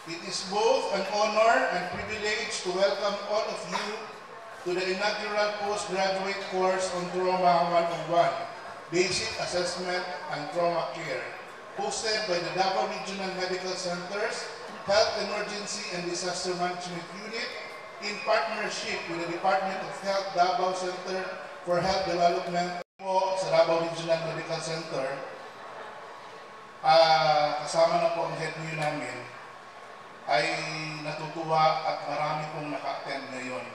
It is both an honor and privilege to welcome all of you to the inaugural postgraduate course on Trauma 101, Basic Assessment and Trauma Care, hosted by the Davao Regional Medical Center's Health Emergency and Disaster Management Unit in partnership with the Department of Health Davao Center for Health Development po sa Davao Regional Medical Center. Kasama na po ang head niyo namin, ay natutuwa at marami pong naka-attend ngayon.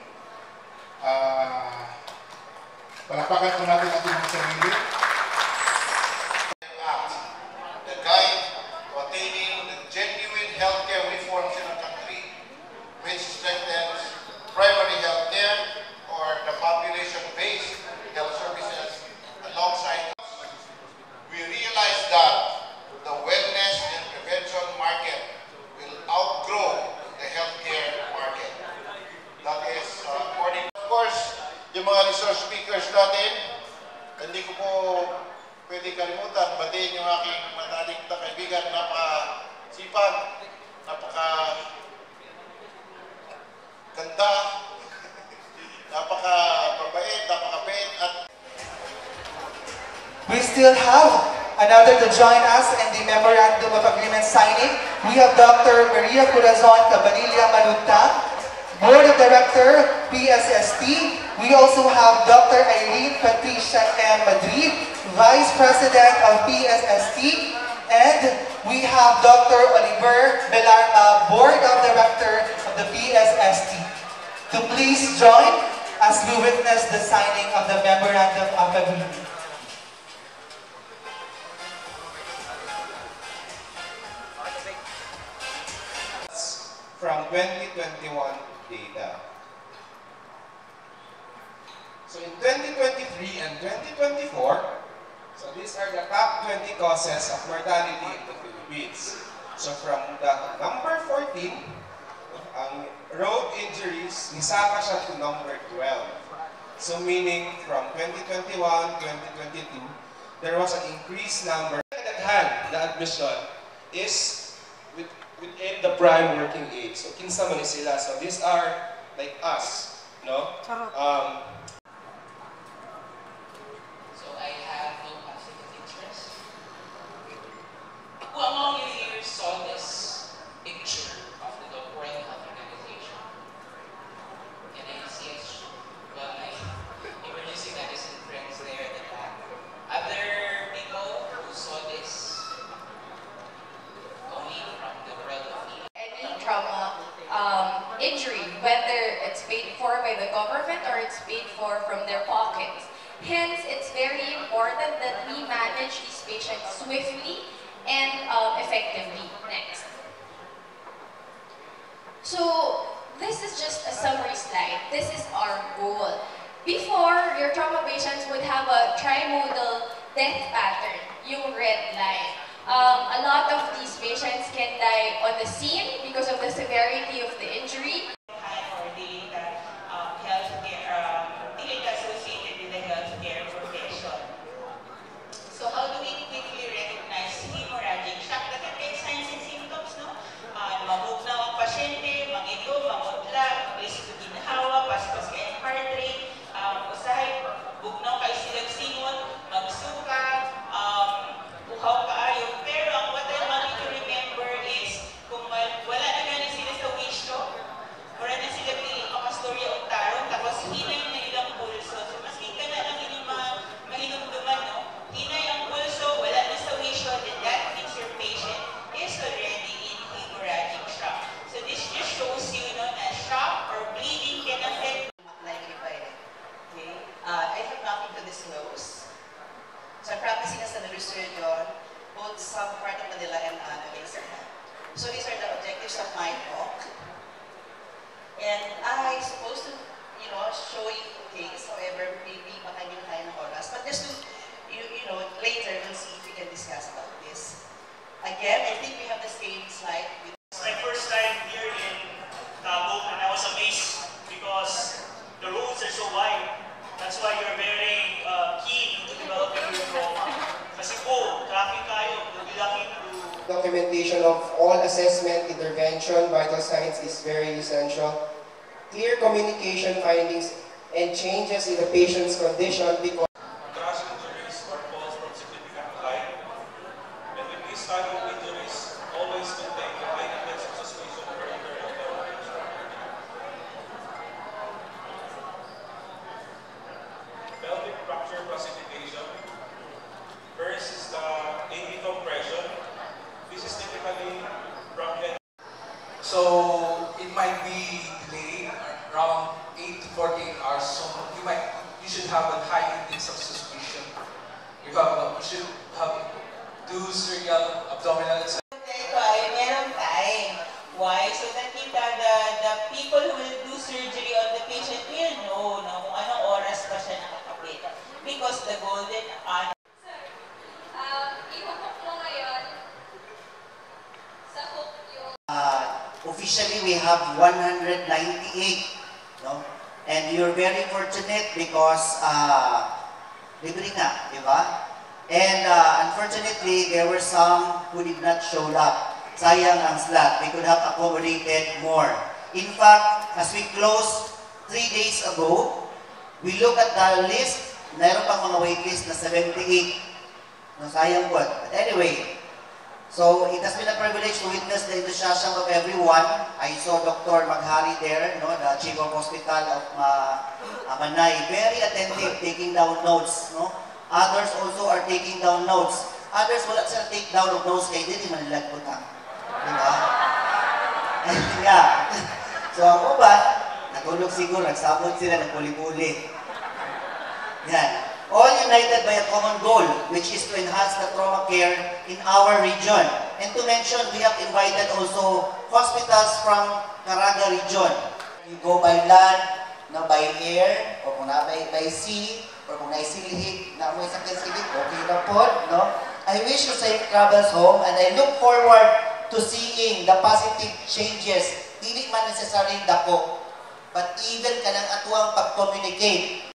Palapakan po natin ating mga sarili. The guide to attaining the genuine healthcare reforms in our country, which strengthens primary health care or the population-based health services alongside us. We realize that the wellness and prevention market will outgrow the healthcare market. That is according, of course, yung mga resource speakers natin, hindi ko po pwede kalimutan, batiin yung aking manalig na kaibigan, napaka-sipag, napaka-ganda, napaka-mabait, napaka-bait, at we still have another to join us in the Memorandum of Agreement signing. We have Dr. Maria Corazon Cabanilla Manutang, Board of Director, PSST. We also have Dr. Irene Patricia M. Madrid, Vice President of PSST. And we have Dr. Oliver Belarma, Board of Director of the PSST. To please join as we witness the signing of the Memorandum of Agreement. From 2021 data. So in 2023 and 2024, so these are the top 20 causes of mortality in the Philippines. So from the number 14, ang road injuries, nisaka siya to number 12. So meaning from 2021, 2022, there was an increased number. Naghan na admission is within the prime working age. So kinsa man ni sila. So these are like us, no? So I have no conflict of interest. Who among you here saw this picture of the World Health Organization? Can I see it? Well, my emergency medicine friends there at the back. Other people who saw this only from the world of any trauma injury, whether it's paid for by the government or it's paid for from their pockets. Hence, it's very important that we manage these patients swiftly and effectively. Next. So, this is just a summary slide. This is our goal. Before, your trauma patients would have a trimodal death pattern, yung red line. A lot of these patients can die on the scene because of the severity of the injury. Or dealing the dealing associated with the healthcare profession. So how do we quickly recognize hemorrhagic shock? That can signs and symptoms, no? Mamugnaw ang pasyente, mangilo, mamudla, bilis ito ginhawa, paspas kayong heart rate, usahay, bugnaw kayo silang singon, magsuka, uhaw kaayo. Pero what I want you to remember is, kung wala na ganin sila sa wisyo, wala na sila piling makastorya o tarong, tapos hinay na ilang pulso. So, maski ka na lang inyong mga mahinumduman, no? Hinay ang pulso, wala na sa wisyo, then that means your patient is already in hemorrhagic shock. So, this just shows you, no, that shock or bleeding can affect. Okay? I have nothing to disclose. So I'm practicing as an surgeon, both South part of Manila and Laserhan. So these are the objectives of my talk. And I'm supposed to, show you things, however, maybe baka hindi kaya ng oras. But just to, later we'll see if we can discuss about this. Again, I think we have the same slide. It's my first time here in Tabo, and I was amazed because the roads are so wide. That's why you're very keen to developing your trauma. Kasi po, traffic kayo, you'll be lucky to implementation of all assessment, intervention, vital signs is very essential. Clear communication findings and changes in the patient's condition because crash injuries or falls from significant height. And with these type of injuries, always maintain a high index of suspicion for internal termination. Pelvic fracture classification. First is the AV compression. This is typically from head. So it might be delayed around 8 to 48 hours. So you should have a high index of suspicion. You should have do serial abdominal exam. Meron time. Why? So that the people who will do surgery on the patient will know kung anong oras pa siya nakakapit. Because the golden hour. Ihukok mo ngayon sa hook yung... Officially, we have 198, no? And you're very fortunate because libre nga, di ba? And unfortunately, there were some who did not show up. Sayang ang slot. We could have accommodated more. In fact, as we closed 3 days ago, we look at the list, mayroon pang mga waitlist na 78. No, sayang po. But anyway, so it has been a privilege to witness the enthusiasm of everyone. I saw Dr. Maghari there, no, the Chief of Hospital of Manay, very attentive, taking down notes. No? Others also are taking down notes. Others wala sila take down of notes kaya hindi man nilag po ta. Diba? Yeah. So ako ba, natulog siguro, nagsabot sila, nagpuli-puli. Yan. All united by a common goal, which is to enhance the trauma care in our region. And to mention, we have invited also hospitals from Caraga region. You go by land, na by air, or kung na by sea, or kung naisilihig, na may sakit silih, okay na po, no? I wish you safe travels home, and I look forward to seeing the positive changes. Dili man necessarily dako, but even kanang atuang pag-communicate